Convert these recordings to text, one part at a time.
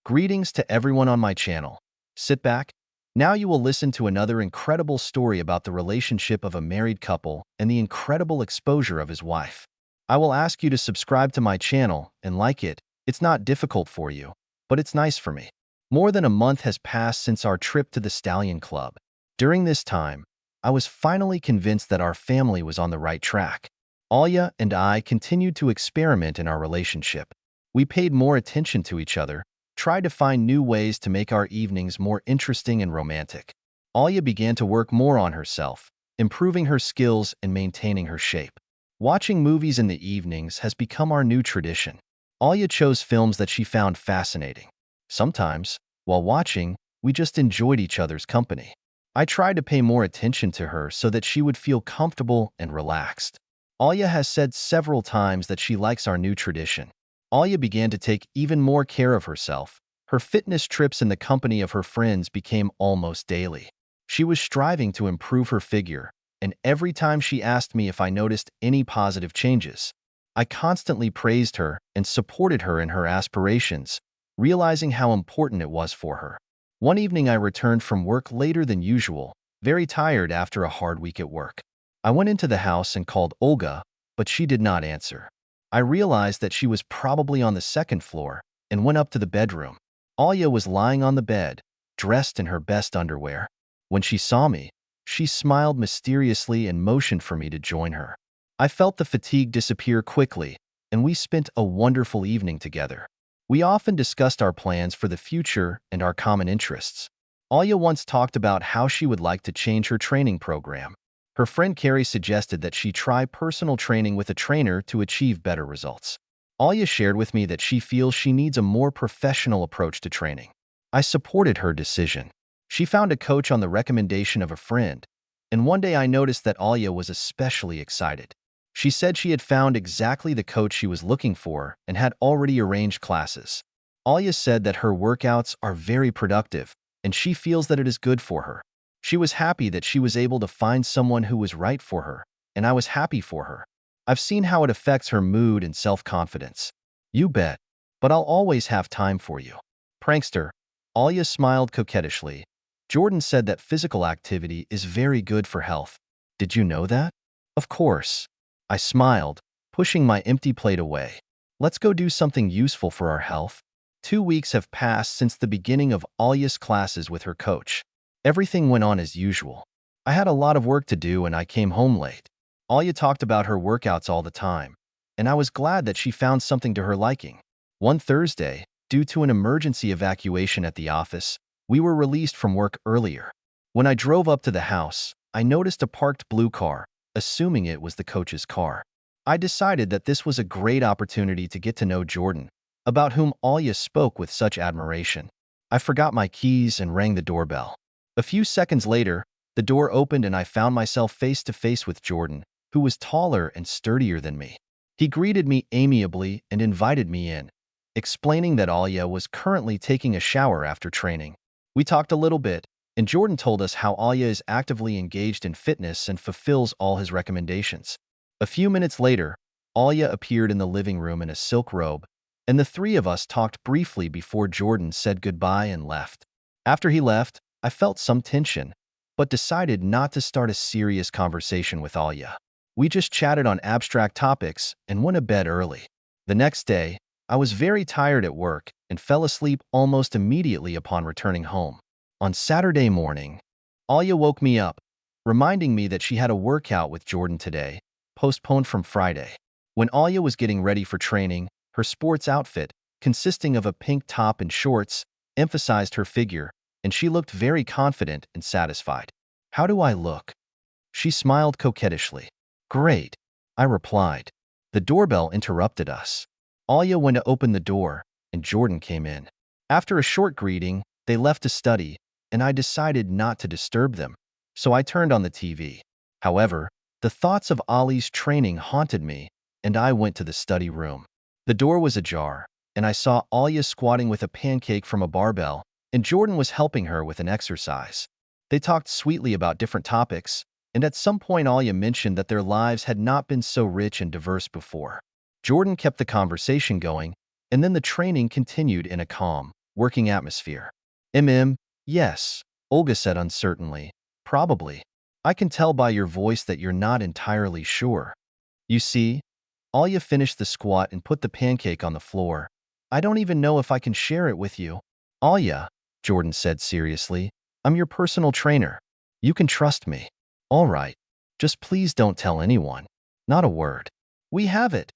Greetings to everyone on my channel. Sit back. Now you will listen to another incredible story about the relationship of a married couple and the incredible exposure of his wife. I will ask you to subscribe to my channel and like it. It's not difficult for you, but it's nice for me. More than a month has passed since our trip to the Stallion Club. During this time, I was finally convinced that our family was on the right track. Alia and I continued to experiment in our relationship. We paid more attention to each other, tried to find new ways to make our evenings more interesting and romantic. Alia began to work more on herself, improving her skills and maintaining her shape. Watching movies in the evenings has become our new tradition. Alia chose films that she found fascinating. Sometimes, while watching, we just enjoyed each other's company. I tried to pay more attention to her so that she would feel comfortable and relaxed. Alia has said several times that she likes our new tradition. Alia began to take even more care of herself. Her fitness trips in the company of her friends became almost daily. She was striving to improve her figure, and every time she asked me if I noticed any positive changes, I constantly praised her and supported her in her aspirations, realizing how important it was for her. One evening I returned from work later than usual, very tired after a hard week at work. I went into the house and called Olga, but she did not answer. I realized that she was probably on the second floor and went up to the bedroom. Alia was lying on the bed, dressed in her best underwear. When she saw me, she smiled mysteriously and motioned for me to join her. I felt the fatigue disappear quickly, and we spent a wonderful evening together. We often discussed our plans for the future and our common interests. Alia once talked about how she would like to change her training program. Her friend Carrie suggested that she try personal training with a trainer to achieve better results. Alia shared with me that she feels she needs a more professional approach to training. I supported her decision. She found a coach on the recommendation of a friend, and one day I noticed that Alia was especially excited. She said she had found exactly the coach she was looking for and had already arranged classes. Alia said that her workouts are very productive, and she feels that it is good for her. She was happy that she was able to find someone who was right for her, and I was happy for her. I've seen how it affects her mood and self-confidence. You bet, but I'll always have time for you. Prankster. Alia smiled coquettishly. Jordan said that physical activity is very good for health. Did you know that? Of course. I smiled, pushing my empty plate away. Let's go do something useful for our health. 2 weeks have passed since the beginning of Alia's classes with her coach. Everything went on as usual. I had a lot of work to do and I came home late. Alia talked about her workouts all the time, and I was glad that she found something to her liking. One Thursday, due to an emergency evacuation at the office, we were released from work earlier. When I drove up to the house, I noticed a parked blue car, assuming it was the coach's car. I decided that this was a great opportunity to get to know Jordan, about whom Alia spoke with such admiration. I forgot my keys and rang the doorbell. A few seconds later, the door opened and I found myself face to face with Jordan, who was taller and sturdier than me. He greeted me amiably and invited me in, explaining that Alia was currently taking a shower after training. We talked a little bit, and Jordan told us how Alia is actively engaged in fitness and fulfills all his recommendations. A few minutes later, Alia appeared in the living room in a silk robe, and the three of us talked briefly before Jordan said goodbye and left. After he left, I felt some tension, but decided not to start a serious conversation with Alia. We just chatted on abstract topics and went to bed early. The next day, I was very tired at work and fell asleep almost immediately upon returning home. On Saturday morning, Alia woke me up, reminding me that she had a workout with Jordan today, postponed from Friday. When Alia was getting ready for training, her sports outfit, consisting of a pink top and shorts, emphasized her figure, and she looked very confident and satisfied. How do I look? She smiled coquettishly. Great, I replied. The doorbell interrupted us. Alia went to open the door, and Jordan came in. After a short greeting, they left to study, and I decided not to disturb them, so I turned on the TV. However, the thoughts of Ali's training haunted me, and I went to the study room. The door was ajar, and I saw Alia squatting with a pancake from a barbell, and Jordan was helping her with an exercise. They talked sweetly about different topics, and at some point Alia mentioned that their lives had not been so rich and diverse before. Jordan kept the conversation going, and then the training continued in a calm, working atmosphere. Yes, Olga said uncertainly. Probably. I can tell by your voice that you're not entirely sure. You see, Alya finished the squat and put the pancake on the floor. I don't even know if I can share it with you. Alya, Jordan said seriously, I'm your personal trainer. You can trust me. All right. Just please don't tell anyone. Not a word. We have it.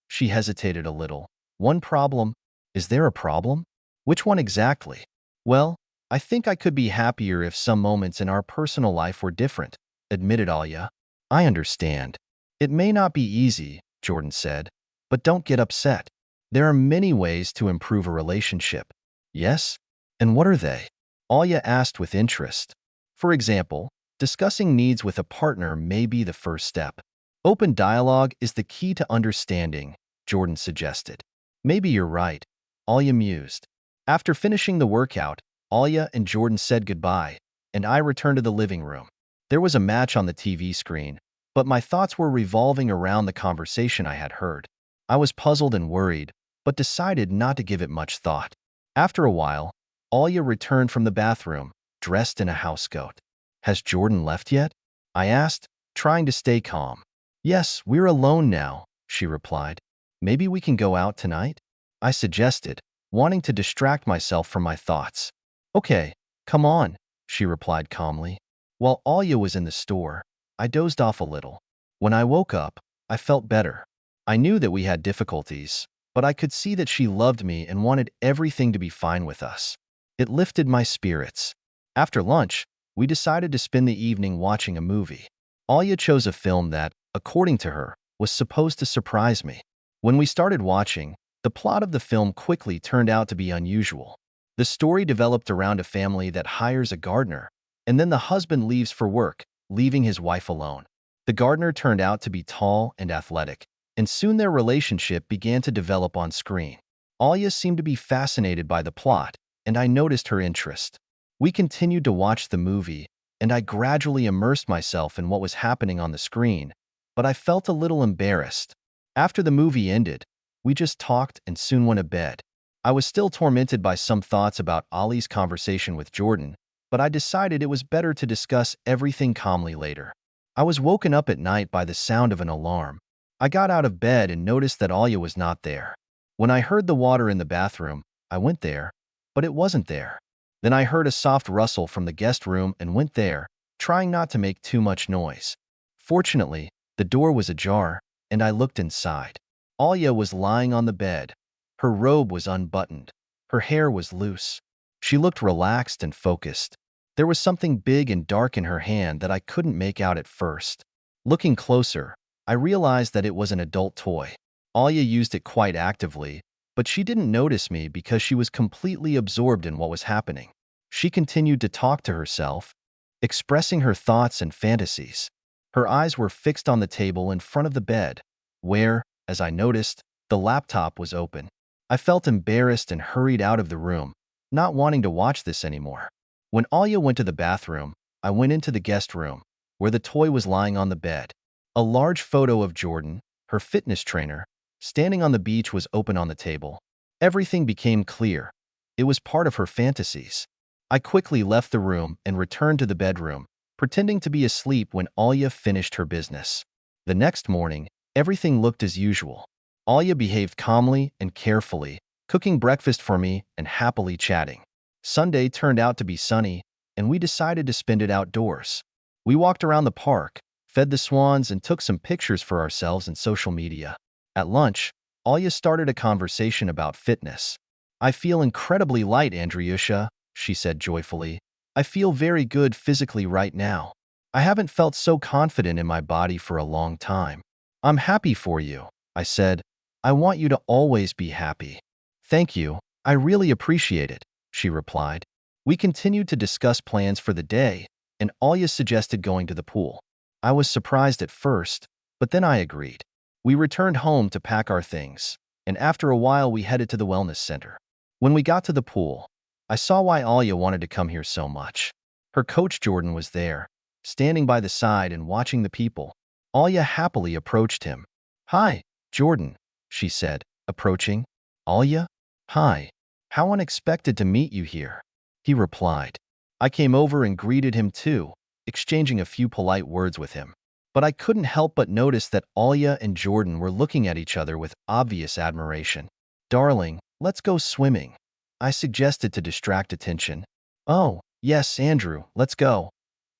She hesitated a little. One problem. Is there a problem? Which one exactly? Well, I think I could be happier if some moments in our personal life were different, admitted Alya. I understand. It may not be easy, Jordan said, but don't get upset. There are many ways to improve a relationship. Yes? And what are they? Alya asked with interest. For example, discussing needs with a partner may be the first step. Open dialogue is the key to understanding, Jordan suggested. Maybe you're right, Alya mused. After finishing the workout, Alya and Jordan said goodbye, and I returned to the living room. There was a match on the TV screen, but my thoughts were revolving around the conversation I had heard. I was puzzled and worried, but decided not to give it much thought. After a while, Alya returned from the bathroom, dressed in a housecoat. Has Jordan left yet? I asked, trying to stay calm. Yes, we're alone now, she replied. Maybe we can go out tonight? I suggested, wanting to distract myself from my thoughts. Okay, come on, she replied calmly. While Alya was in the store, I dozed off a little. When I woke up, I felt better. I knew that we had difficulties, but I could see that she loved me and wanted everything to be fine with us. It lifted my spirits. After lunch, we decided to spend the evening watching a movie. Alya chose a film that, according to her, was supposed to surprise me. When we started watching, the plot of the film quickly turned out to be unusual. The story developed around a family that hires a gardener, and then the husband leaves for work, leaving his wife alone. The gardener turned out to be tall and athletic, and soon their relationship began to develop on screen. Alya seemed to be fascinated by the plot, and I noticed her interest. We continued to watch the movie, and I gradually immersed myself in what was happening on the screen, but I felt a little embarrassed. After the movie ended, we just talked and soon went to bed. I was still tormented by some thoughts about Ali's conversation with Jordan, but I decided it was better to discuss everything calmly later. I was woken up at night by the sound of an alarm. I got out of bed and noticed that Alya was not there. When I heard the water in the bathroom, I went there, but it wasn't there. Then I heard a soft rustle from the guest room and went there, trying not to make too much noise. Fortunately, the door was ajar, and I looked inside. Alya was lying on the bed. Her robe was unbuttoned. Her hair was loose. She looked relaxed and focused. There was something big and dark in her hand that I couldn't make out at first. Looking closer, I realized that it was an adult toy. Alya used it quite actively, but she didn't notice me because she was completely absorbed in what was happening. She continued to talk to herself, expressing her thoughts and fantasies. Her eyes were fixed on the table in front of the bed, where, as I noticed, the laptop was open. I felt embarrassed and hurried out of the room, not wanting to watch this anymore. When Alya went to the bathroom, I went into the guest room, where the toy was lying on the bed. A large photo of Jordan, her fitness trainer, standing on the beach was open on the table. Everything became clear. It was part of her fantasies. I quickly left the room and returned to the bedroom, pretending to be asleep when Alya finished her business. The next morning, everything looked as usual. Alya behaved calmly and carefully, cooking breakfast for me and happily chatting. Sunday turned out to be sunny, and we decided to spend it outdoors. We walked around the park, fed the swans, and took some pictures for ourselves and social media. At lunch, Alya started a conversation about fitness. I feel incredibly light, Andriusha, she said joyfully. I feel very good physically right now. I haven't felt so confident in my body for a long time. I'm happy for you, I said. I want you to always be happy. Thank you, I really appreciate it, she replied. We continued to discuss plans for the day, and Alya suggested going to the pool. I was surprised at first, but then I agreed. We returned home to pack our things, and after a while we headed to the wellness center. When we got to the pool, I saw why Alya wanted to come here so much. Her coach Jordan was there, standing by the side and watching the people. Alya happily approached him. Hi, Jordan, she said, approaching. Alya? Hi. How unexpected to meet you here, he replied. I came over and greeted him too, exchanging a few polite words with him. But I couldn't help but notice that Alia and Jordan were looking at each other with obvious admiration. Darling, let's go swimming, I suggested to distract attention. Oh, yes, Andrew, let's go.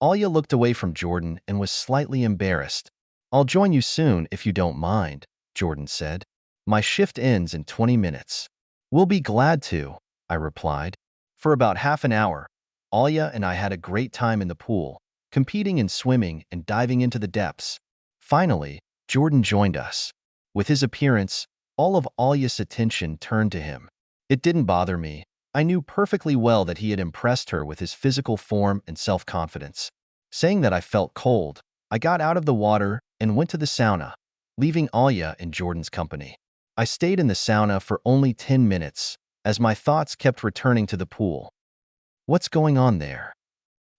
Alia looked away from Jordan and was slightly embarrassed. I'll join you soon if you don't mind, Jordan said. My shift ends in 20 minutes. We'll be glad to, I replied. For about half an hour, Alia and I had a great time in the pool, competing in swimming and diving into the depths. Finally, Jordan joined us. With his appearance, all of Alia's attention turned to him. It didn't bother me. I knew perfectly well that he had impressed her with his physical form and self-confidence. Saying that I felt cold, I got out of the water and went to the sauna, leaving Alia in Jordan's company. I stayed in the sauna for only 10 minutes, as my thoughts kept returning to the pool. What's going on there?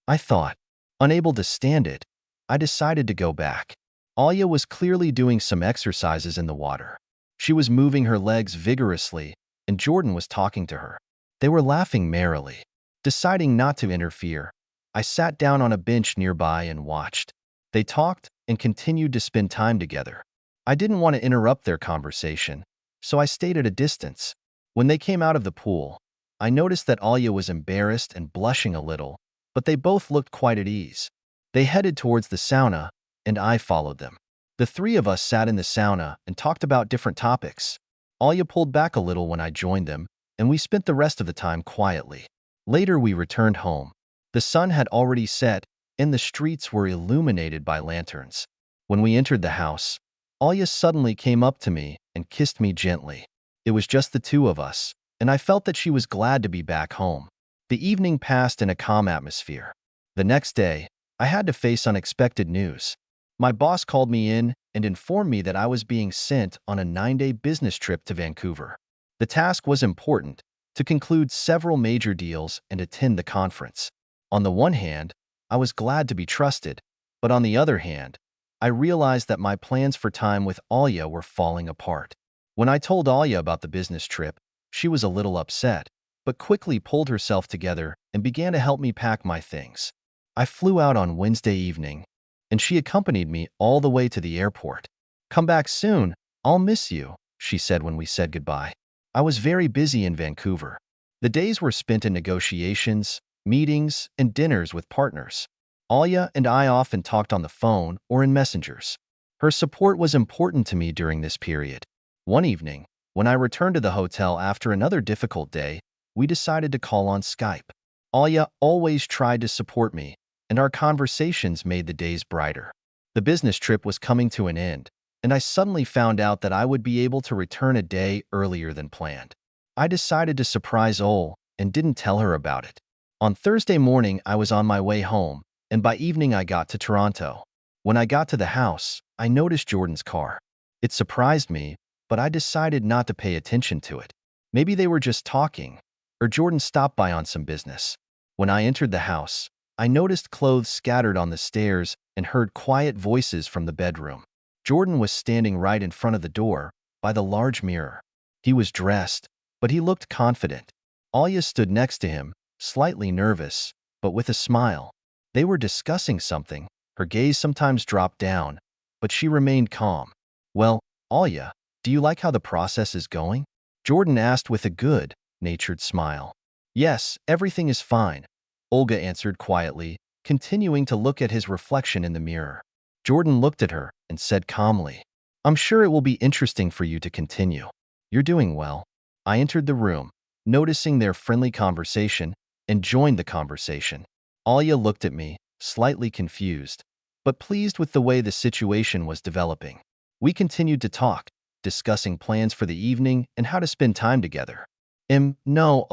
I thought. Unable to stand it, I decided to go back. Alia was clearly doing some exercises in the water. She was moving her legs vigorously, and Jordan was talking to her. They were laughing merrily. Deciding not to interfere, I sat down on a bench nearby and watched. They talked and continued to spend time together. I didn't want to interrupt their conversation, so I stayed at a distance. When they came out of the pool, I noticed that Alia was embarrassed and blushing a little, but they both looked quite at ease. They headed towards the sauna, and I followed them. The three of us sat in the sauna and talked about different topics. Alia pulled back a little when I joined them, and we spent the rest of the time quietly. Later we returned home. The sun had already set, and the streets were illuminated by lanterns. When we entered the house, Alia suddenly came up to me and kissed me gently. It was just the two of us, and I felt that she was glad to be back home. The evening passed in a calm atmosphere. The next day, I had to face unexpected news. My boss called me in and informed me that I was being sent on a 9-day business trip to Vancouver. The task was important, to conclude several major deals and attend the conference. On the one hand, I was glad to be trusted, but on the other hand, I realized that my plans for time with Alia were falling apart. When I told Alia about the business trip, she was a little upset, but quickly pulled herself together and began to help me pack my things. I flew out on Wednesday evening, and she accompanied me all the way to the airport. Come back soon, I'll miss you, she said when we said goodbye. I was very busy in Vancouver. The days were spent in negotiations, meetings, and dinners with partners. Alia and I often talked on the phone or in messengers. Her support was important to me during this period. One evening, when I returned to the hotel after another difficult day, we decided to call on Skype. Alia always tried to support me, and our conversations made the days brighter. The business trip was coming to an end, and I suddenly found out that I would be able to return a day earlier than planned. I decided to surprise Ol and didn't tell her about it. On Thursday morning, I was on my way home, and by evening I got to Toronto. When I got to the house, I noticed Jordan's car. It surprised me, but I decided not to pay attention to it. Maybe they were just talking, or Jordan stopped by on some business. When I entered the house, I noticed clothes scattered on the stairs and heard quiet voices from the bedroom. Jordan was standing right in front of the door, by the large mirror. He was dressed, but he looked confident. Alia stood next to him, slightly nervous, but with a smile. They were discussing something. Her gaze sometimes dropped down, but she remained calm. Well, Alia, do you like how the process is going? Jordan asked with a good-natured smile. Yes, everything is fine, Olga answered quietly, continuing to look at his reflection in the mirror. Jordan looked at her and said calmly, I'm sure it will be interesting for you to continue. You're doing well. I entered the room, noticing their friendly conversation, and joined the conversation. Alia looked at me, slightly confused, but pleased with the way the situation was developing. We continued to talk, discussing plans for the evening and how to spend time together. No,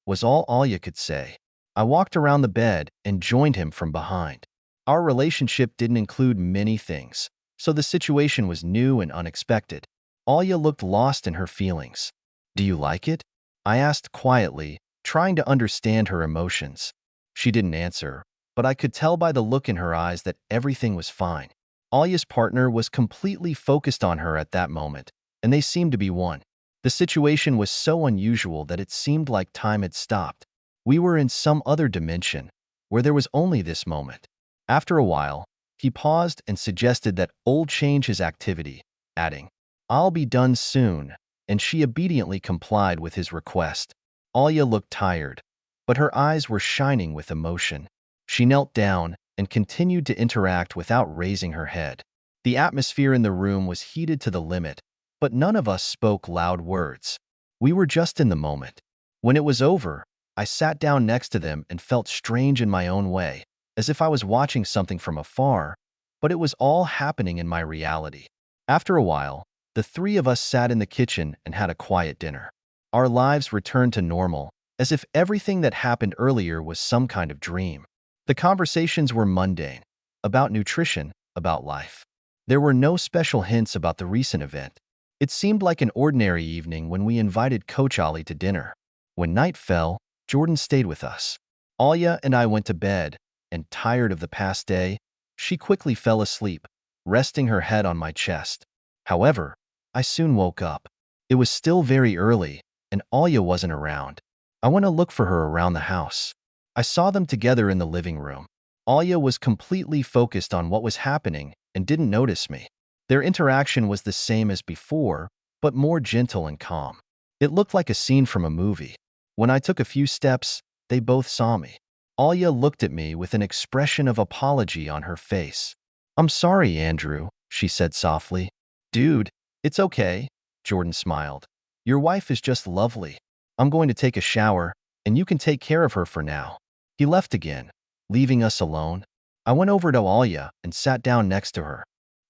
was all Alia could say. I walked around the bed and joined him from behind. Our relationship didn't include many things, so the situation was new and unexpected. Alia looked lost in her feelings. Do you like it? I asked quietly, trying to understand her emotions. She didn't answer, but I could tell by the look in her eyes that everything was fine. Alia's partner was completely focused on her at that moment, and they seemed to be one. The situation was so unusual that it seemed like time had stopped. We were in some other dimension, where there was only this moment. After a while, he paused and suggested that Old change his activity, adding, "I'll be done soon," and she obediently complied with his request. Alya looked tired, but her eyes were shining with emotion. She knelt down and continued to interact without raising her head. The atmosphere in the room was heated to the limit, but none of us spoke loud words. We were just in the moment. When it was over, I sat down next to them and felt strange in my own way, as if I was watching something from afar, but it was all happening in my reality. After a while, the three of us sat in the kitchen and had a quiet dinner. Our lives returned to normal, as if everything that happened earlier was some kind of dream. The conversations were mundane, about nutrition, about life. There were no special hints about the recent event. It seemed like an ordinary evening when we invited Coach Ali to dinner. When night fell, Jordan stayed with us. Alya and I went to bed, and tired of the past day, she quickly fell asleep, resting her head on my chest. However, I soon woke up. It was still very early, and Alya wasn't around. I went to look for her around the house. I saw them together in the living room. Alya was completely focused on what was happening and didn't notice me. Their interaction was the same as before, but more gentle and calm. It looked like a scene from a movie. When I took a few steps, they both saw me. Alya looked at me with an expression of apology on her face. "I'm sorry, Andrew," she said softly. "Dude, it's okay," Jordan smiled. "Your wife is just lovely. I'm going to take a shower, and you can take care of her for now." He left again, leaving us alone. I went over to Alya and sat down next to her.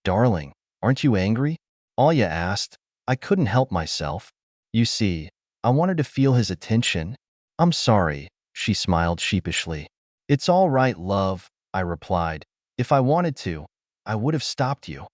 "Darling, aren't you angry?" Alya asked. I couldn't help myself. "You see, I wanted to feel his attention." "I'm sorry," she smiled sheepishly. "It's all right, love," I replied. "If I wanted to, I would have stopped you."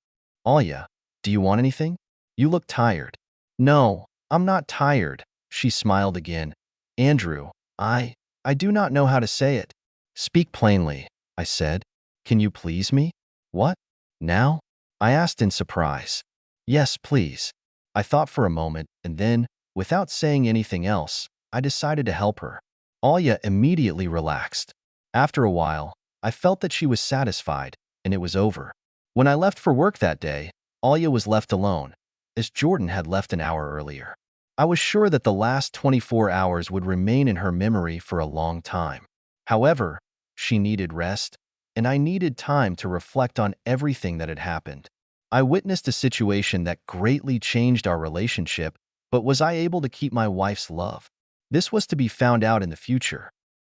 "Alya, do you want anything? You look tired." "No, I'm not tired," she smiled again. "Andrew, I do not know how to say it." "Speak plainly," I said. "Can you please me?" "What? Now?" I asked in surprise. "Yes, please." I thought for a moment, and then, without saying anything else, I decided to help her. Alya immediately relaxed. After a while, I felt that she was satisfied, and it was over. When I left for work that day, Alya was left alone, as Jordan had left an hour earlier. I was sure that the last 24 hours would remain in her memory for a long time. However, she needed rest, and I needed time to reflect on everything that had happened. I witnessed a situation that greatly changed our relationship, but was I able to keep my wife's love? This was to be found out in the future.